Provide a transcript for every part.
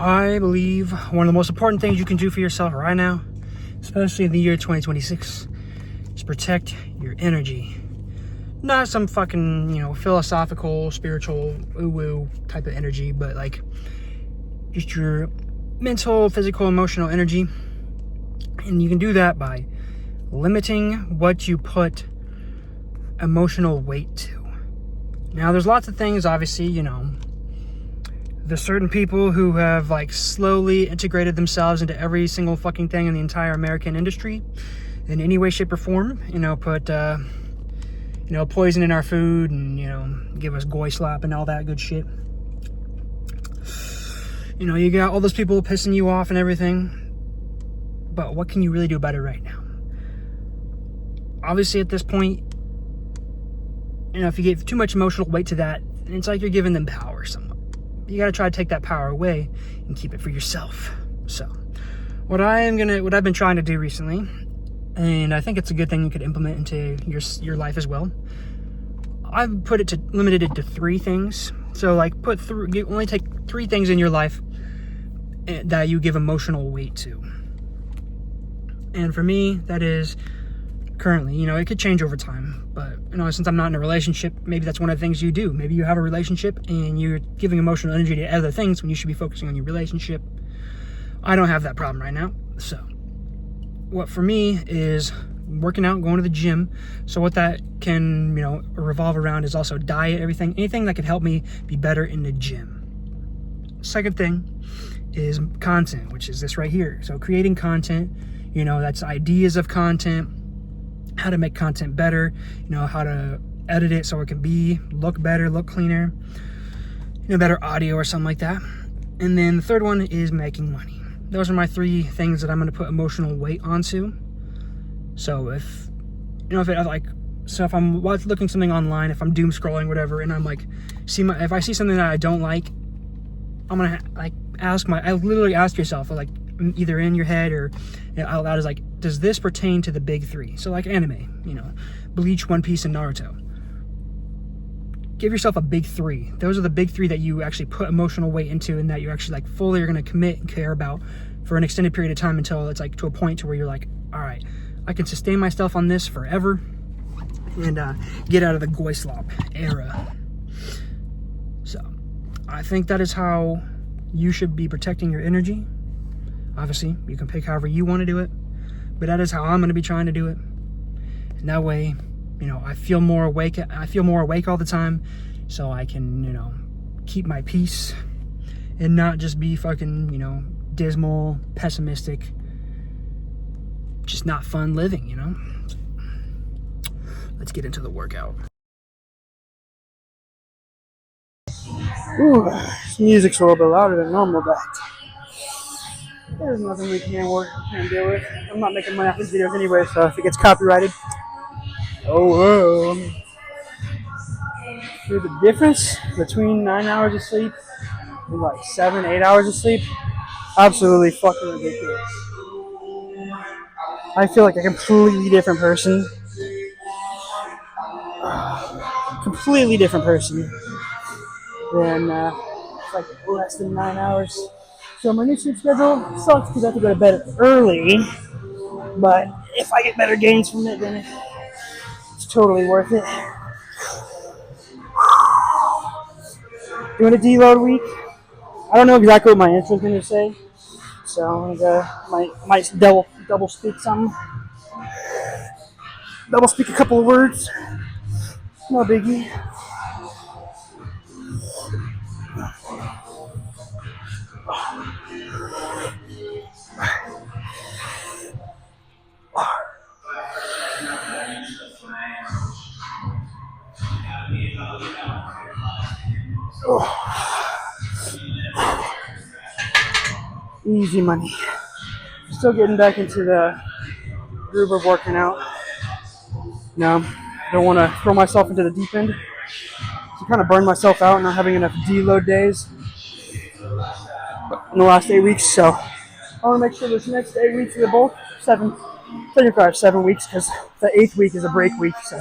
I believe one of the most important things you can do for yourself right now, especially in the year 2026, is protect your energy. Not some fucking, philosophical, spiritual, woo-woo type of energy, but like just your mental, physical, emotional energy. And you can do that by limiting what you put emotional weight to. Now, there's lots of things, obviously, there's certain people who have like slowly integrated themselves into every single fucking thing in the entire American industry in any way, shape, or form. Put poison in our food and give us goy slap and all that good shit. You got all those people pissing you off and everything. But what can you really do about it right now? Obviously, at this point, if you give too much emotional weight to that, it's like you're giving them power somewhat. You got to try to take that power away and keep it for yourself. So, what I've been trying to do recently, and I think it's a good thing you could implement into your life as well. I've limited it to 3 things. So, like, you only take 3 things in your life that you give emotional weight to. And for me, that is currently, it could change over time, but since I'm not in a relationship, maybe that's one of the things you do. Maybe you have a relationship and you're giving emotional energy to other things when you should be focusing on your relationship. I don't have that problem right now. So what for me is working out, going to the gym. So what that can, revolve around is also diet, anything that could help me be better in the gym. Second thing is content, which is this right here. So creating content, that's ideas of content, how to make content better, how to edit it so it can look better, look cleaner, better audio or something like that. And then the third one is making money. Those are my 3 things that I'm going to put emotional weight onto. So if I'm looking something online, if I'm doom scrolling, whatever, and I'm like, if I see something that I don't like, I'm going to I literally ask yourself, like, either in your head or out loud, is like, does this pertain to the big 3? So like anime, Bleach, One Piece, and Naruto. Give yourself a big 3. Those are the big 3 that you actually put emotional weight into and that you actually like fully are going to commit and care about for an extended period of time until it's like to a point to where you're like, all right, I can sustain myself on this forever and get out of the goy slop era. So I think that is how you should be protecting your energy. Obviously, you can pick however you want to do it, but that is how I'm going to be trying to do it. And that way, I feel more awake. I feel more awake all the time, so I can, keep my peace and not just be fucking, dismal, pessimistic, just not fun living, So, let's get into the workout. Ooh, this music's a little bit louder than normal, but there's nothing we can't deal with. I'm not making money off these videos anyway, so if it gets copyrighted, oh, Dude, the difference between 9 hours of sleep and like 7, 8 hours of sleep, absolutely fucking ridiculous. I feel like a completely different person. Completely different person than like less than 9 hours. So my new sleep schedule sucks because I have to go to bed early, but if I get better gains from it, then it's totally worth it. Doing a deload week. I don't know exactly what my intro is going to say, so I'm gonna might double speak something. Double speak a couple of words. No biggie. Easy money. Still getting back into the groove of working out. No, don't want to throw myself into the deep end. So kind of burn myself out, not having enough deload days in the last 8 weeks. So I want to make sure this next 8 weeks of the bulk, 7 weeks, because the 8th week is a break week. So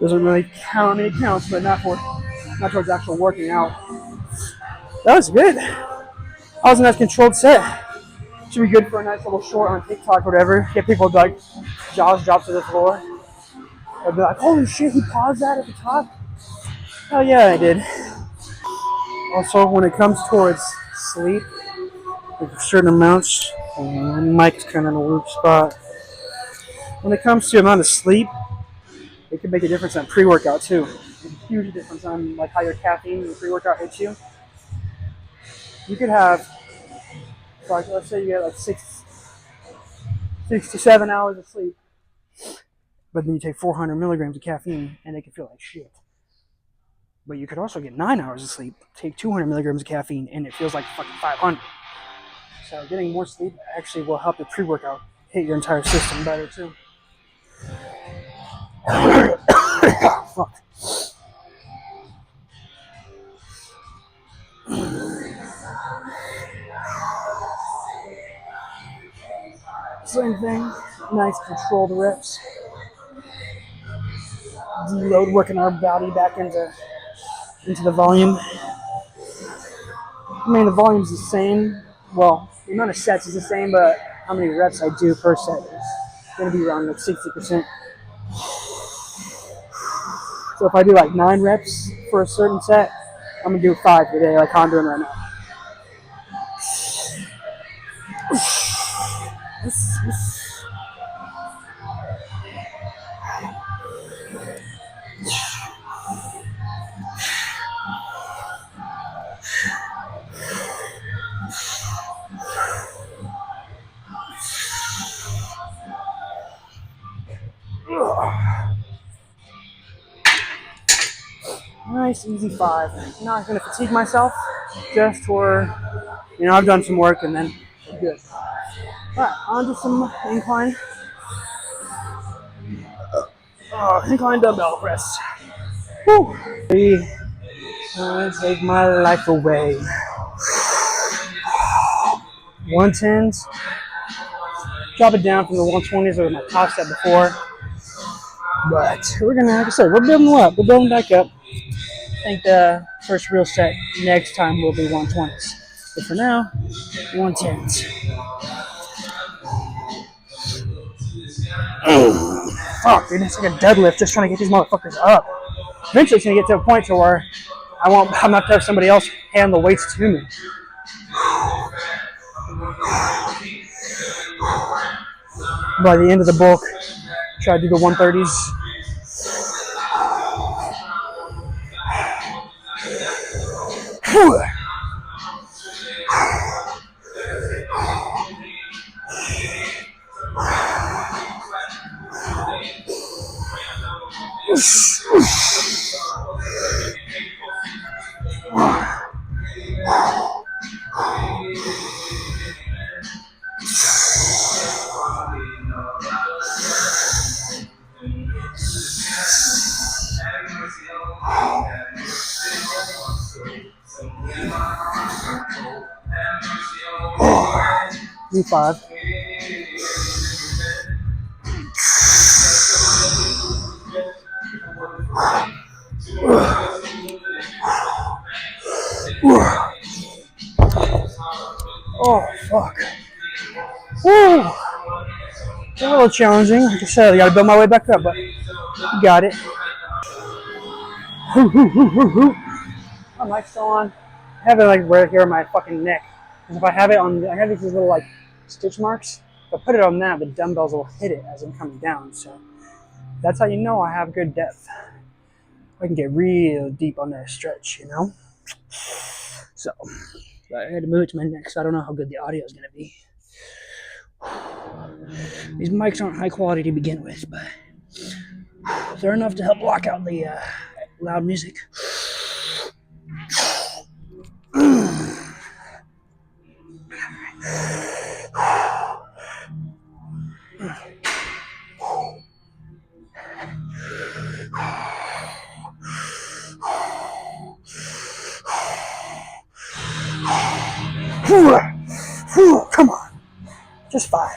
doesn't really count. I mean, it counts, but not towards actual working out. That was good. That was a nice controlled set. Should be good for a nice little short on TikTok or whatever. Get people like jaws drop to the floor. They'll be like, holy shit, he paused that at the top? Oh yeah, I did. Also, when it comes towards sleep, like certain amounts, Mike's kind of in a weak spot. When it comes to amount of sleep, it can make a difference on pre-workout too. It's a huge difference on like how your caffeine and pre-workout hits you. You could have, like, let's say you get like 6 to 7 hours of sleep, but then you take 400 milligrams of caffeine and it can feel like shit. But you could also get 9 hours of sleep, take 200 milligrams of caffeine, and it feels like fucking 500. So getting more sleep actually will help the pre-workout hit your entire system better too. Fuck. Same thing, nice controlled reps. Deload, working our body back into the volume. I mean, the volume's the same. Well, the amount of sets is the same, but how many reps I do per set is going to be around like 60%. So if I do like 9 reps for a certain set, I'm going to do 5 today, like I'm doing right now. Nice, easy 5. I'm not going to fatigue myself, just for, I've done some work and then we're good. Alright, on to some incline. Incline dumbbell press. Whew. Take my life away. 110s. Drop it down from the 120s or my top set before. But we're gonna, like I said, we're building up. We're building back up. I think the first real set next time will be 120s. But for now, 110s. Fuck, dude, it's like a deadlift just trying to get these motherfuckers up. Eventually it's gonna get to a point to where I'm not gonna have somebody else hand the weights to me. By the end of the bulk, try to do the 130s. Do 5. Oh, fuck. Woo! It's a little challenging. Like I said, I gotta build my way back up, but you got it. My mic's still on. I have it like right here on my fucking neck. Because if I have it on, I have these little like stitch marks. If I put it on that, the dumbbells will hit it as I'm coming down. So that's how you know I have good depth. I can get real deep on that stretch, So I had to move it to my neck, so I don't know how good the audio is going to be. These mics aren't high quality to begin with, but they're enough to help block out the loud music. Come on. Just 5.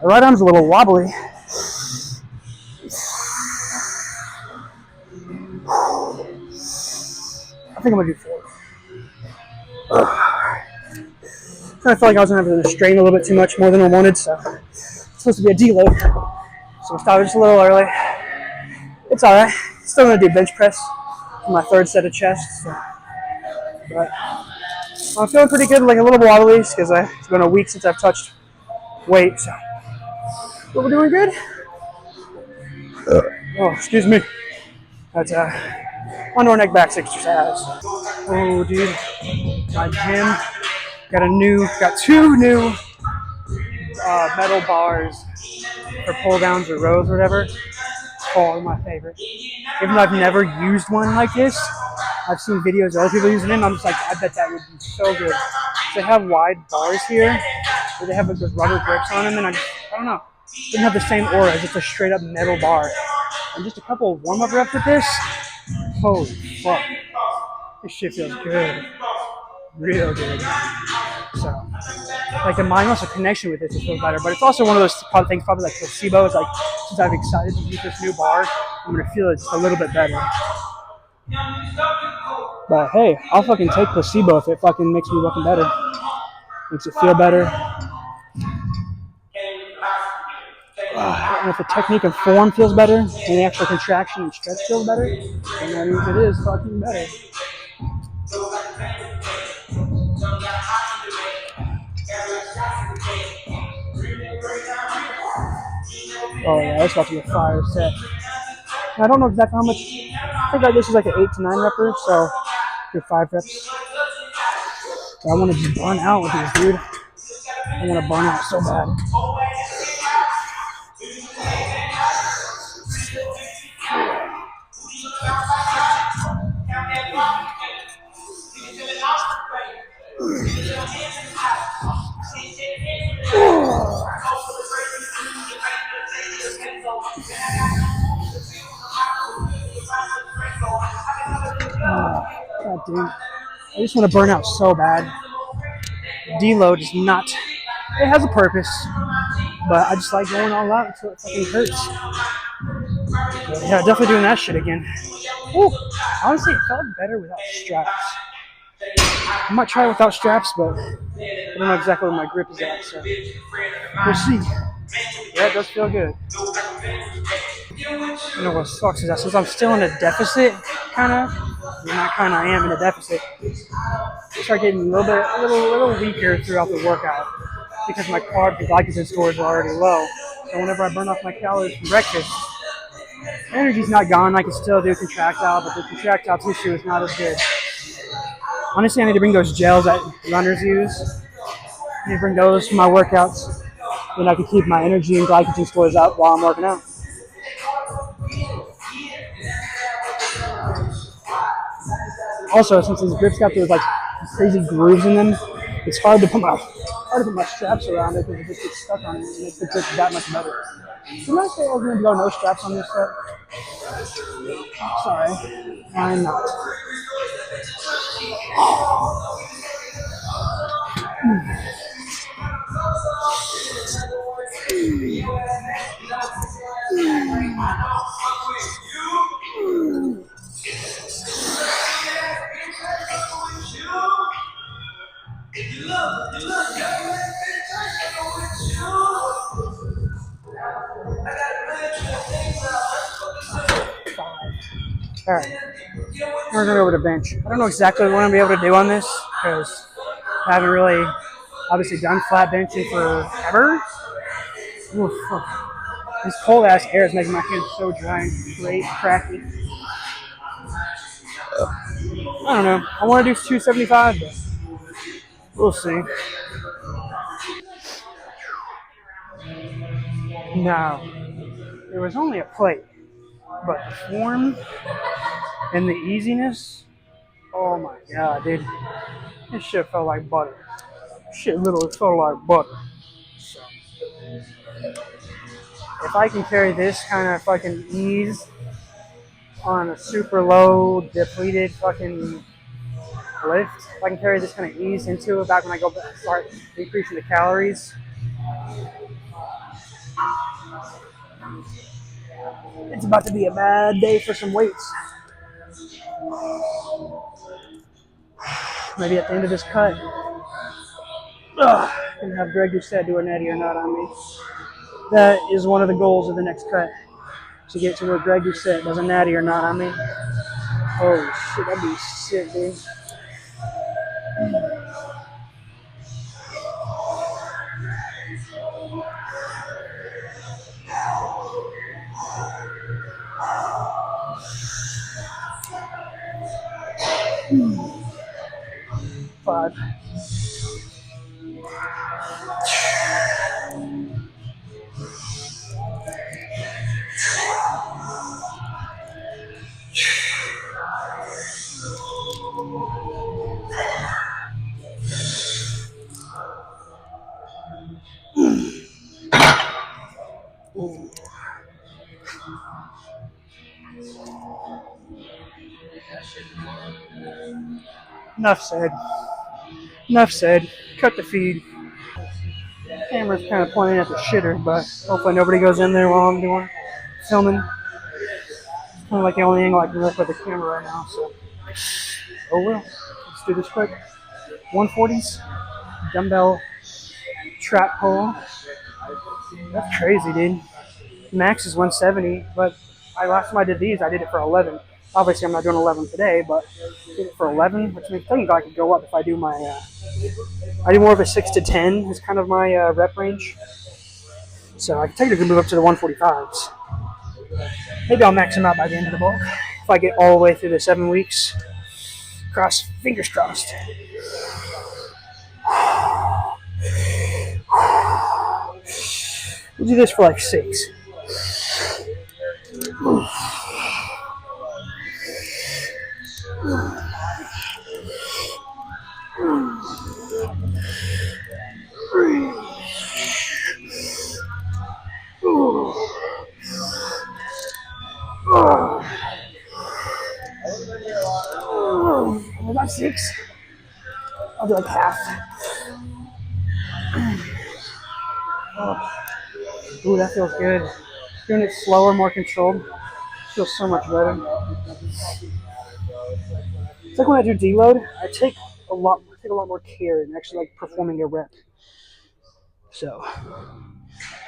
My right arm's a little wobbly. I think I'm gonna do 4. I felt like I was gonna strain a little bit too much more than I wanted, so it's supposed to be a deload. So I started just a little early. It's alright. Still gonna do bench press for my 3rd set of chest. So. But I'm feeling pretty good, like a little wobbly, because it's been a week since I've touched weight. So. But we're doing good. Oh, excuse me. That's under neck back exercise. Oh, dude. My gym got 2 new metal bars for pull downs or rows or whatever. Oh, my favorite. Even though I've never used one like this, I've seen videos of other people using them. I'm just like, I bet that would be so good. They have wide bars here, where they have like those rubber grips on them, and I don't know. It doesn't have the same aura as just a straight up metal bar. And just a couple of warm up reps with this. Holy fuck. This shit feels good. Real good. So, like the mind muscle connection with it just feels better. But it's also one of those things, probably like placebo. It's like, since I've excited to use this new bar, I'm gonna feel it's a little bit better. But hey, I'll fucking take placebo if it fucking makes me looking better. Makes it feel better. And if the technique and form feels better, and the actual contraction and stretch feels better, then that means it is fucking better. Oh yeah, that's about to be a fire set. I don't know exactly how much. I think like this is like an 8 to 9 repper, so do 5 reps. But I want to just burn out with these, dude. I want to burn out so bad. God damn. I just want to burn out so bad. Deload is not. It has a purpose, but I just like going all out until it fucking hurts. Yeah, definitely doing that shit again. Ooh, honestly, it felt better without straps. I might try it without straps, but I don't know exactly where my grip is at, so we'll see. Yeah, it does feel good. You know what sucks is that since I'm still in a deficit, kind of, I am in a deficit. I start getting a little weaker throughout the workout because my carb and glycogen stores are already low. So whenever I burn off my calories from breakfast, energy's not gone. I can still do contractile, but the contractile tissue is not as good. Honestly, I need to bring those gels that runners use. I need to bring those for my workouts, and I can keep my energy and glycogen stores up while I'm working out. Also, since these grips got those like crazy grooves in them, it's hard to put my straps around it because it just gets stuck on it and makes the grip that much better. Didn't I say I was going to go no straps on this set? Sorry, I'm not. All right, we're gonna go over the bench. I don't know exactly what I'm gonna be able to do on this because I haven't really, obviously, done flat benching forever. Oof. This cold ass air is making my hands so dry and great cracky. I don't know. I want to do 275, but we'll see. Now, there was only a plate, but the form and the easiness, oh my god, dude. This shit felt like butter. Shit literally felt like butter. So, if I can carry this kind of fucking ease on a super low, depleted fucking lift, if I can carry this kind of ease into it back when I go back, start decreasing the calories, It's about to be a bad day for some weights. Maybe at the end of this cut, gonna have Greg Doucette do a natty or not on me. That is one of the goals of the next cut. To get to where Greg Doucette does a natty or not on me. Holy shit, that'd be sick, dude. Five. Enough said. Enough said. Cut the feed. Camera's kind of pointing at the shitter, but hopefully nobody goes in there while I'm doing filming. It's kind of like the only angle I can look with the camera right now, so. Oh well. Let's do this quick. 140s, dumbbell trap pull. That's crazy, dude. Max is 170, but last time I did these, I did it for 11. Obviously, I'm not doing 11 today, but I did it for 11, which means technically I could go up if I do my. I do more of a 6 to 10 is kind of my rep range. So I can technically move up to the 145s. Maybe I'll max them out by the end of the bulk if I get all the way through the 7 weeks. Fingers crossed. We'll do this for like 6. About 6. I'll do like half. Ooh, that feels good. Doing it slower, more controlled, feels so much better. It's like when I do deload, I take a lot more care in actually like performing a rep. So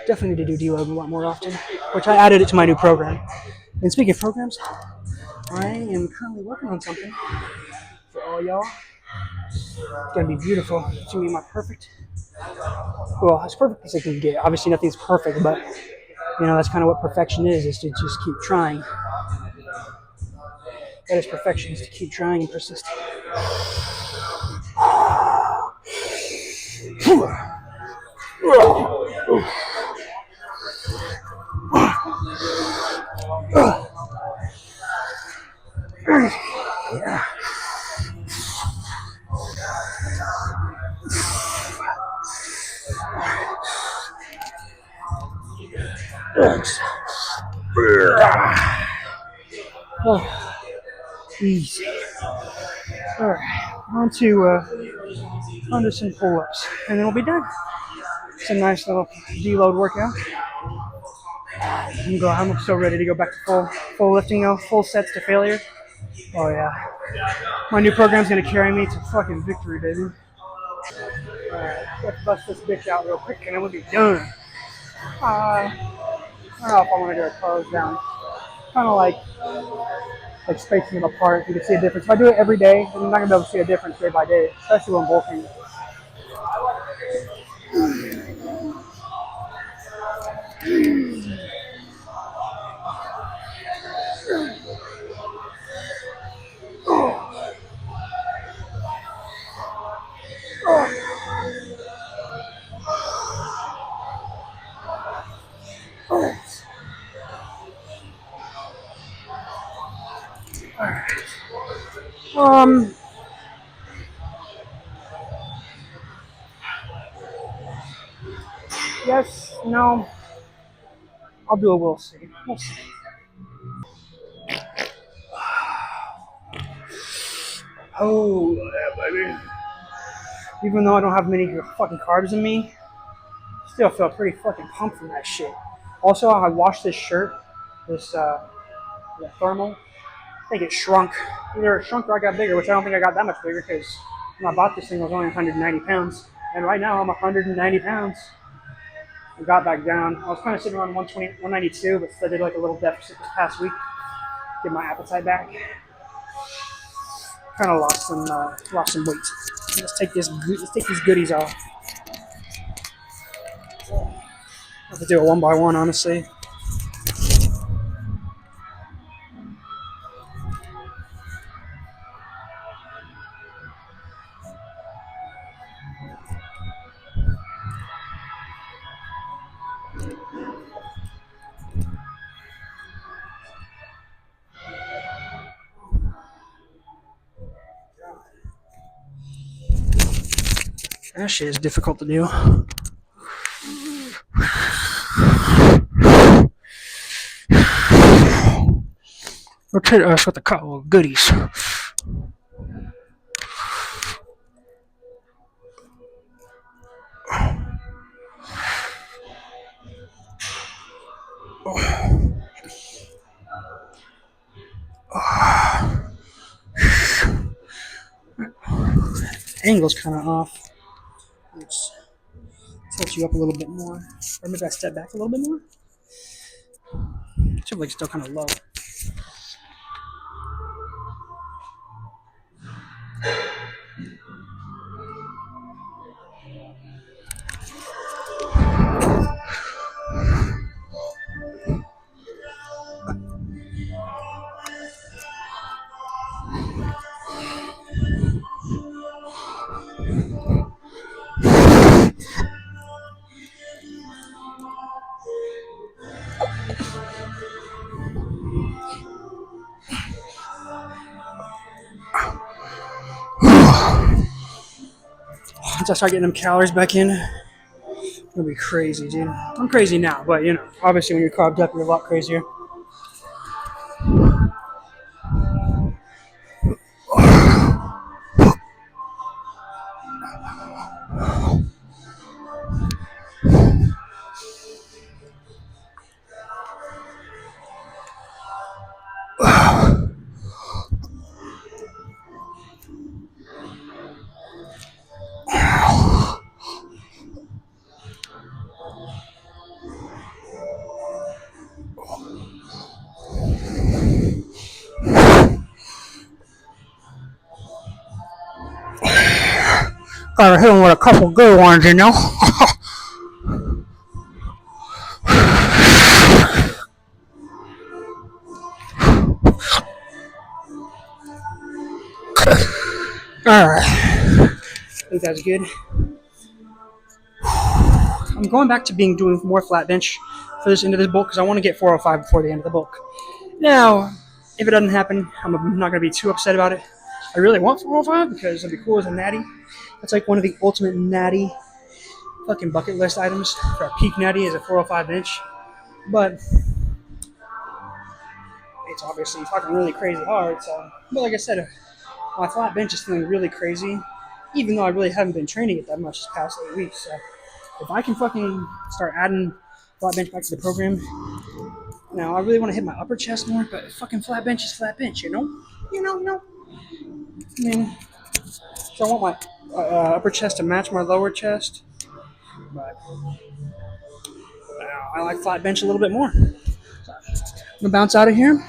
definitely need to do deload a lot more often, which I added it to my new program. And speaking of programs, I am currently working on something for all y'all. It's gonna be beautiful. It's gonna be my perfect. Well, as perfect as I can get. Obviously, nothing's perfect, but that's kind of what perfection is to just keep trying. That is perfection, is to keep trying and persist. Yeah. Oh, easy. All right, on to some pull-ups, and then we'll be done. It's a nice little deload workout. I'm so ready to go back to full lifting now, full sets to failure. Oh yeah, my new program's gonna carry me to fucking victory, baby. All right, let's bust this bitch out real quick, and then we'll be done. I don't know if I want to do it close down. Kind of like spacing them apart. You can see a difference. If I do it every day, then I'm not gonna be able to see a difference day by day, especially when bulking. Yes, no. I'll do a we'll see. We'll see. Oh, yeah, baby. Even though I don't have many fucking carbs in me, still feel pretty fucking pumped from that shit. Also, I washed this shirt, this thermal. I think it shrunk. Either it shrunk or I got bigger, which I don't think I got that much bigger because when I bought this thing, I was only 190 pounds. And right now, I'm 190 pounds. I got back down. I was kind of sitting around 120, 192, but I did like a little deficit this past week. Get my appetite back. Kind of lost some weight. Let's take these goodies off. I have to do it one by one, honestly. That shit is difficult to do. Let's hit us with a couple of goodies. Angle's kind of off. Let's tilt you up a little bit more. Or maybe I step back a little bit more. It's like still kind of low. Once I start getting them calories back in, it'll be crazy, dude. I'm crazy now, but you know, obviously when you're carved up, you're a lot crazier. Gotta hit him with a couple good ones, you know? Alright. I think that's good. I'm going back to doing more flat bench for this end of this bulk because I want to get 405 before the end of the bulk. Now, if it doesn't happen, I'm not going to be too upset about it. I really want 405 because it'd be cool as a natty. That's like one of the ultimate natty fucking bucket list items. For our peak natty is a 405 bench. But it's obviously fucking really crazy hard. So, but like I said, my flat bench is feeling really crazy, even though I really haven't been training it that much this past 8 weeks. So if I can fucking start adding flat bench back to the program, now I really want to hit my upper chest more, but fucking flat bench is flat bench, you know? I mean, so I want my upper chest to match my lower chest, but I like flat bench a little bit more. So I'm gonna bounce out of here, and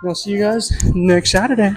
I'll see you guys next Saturday.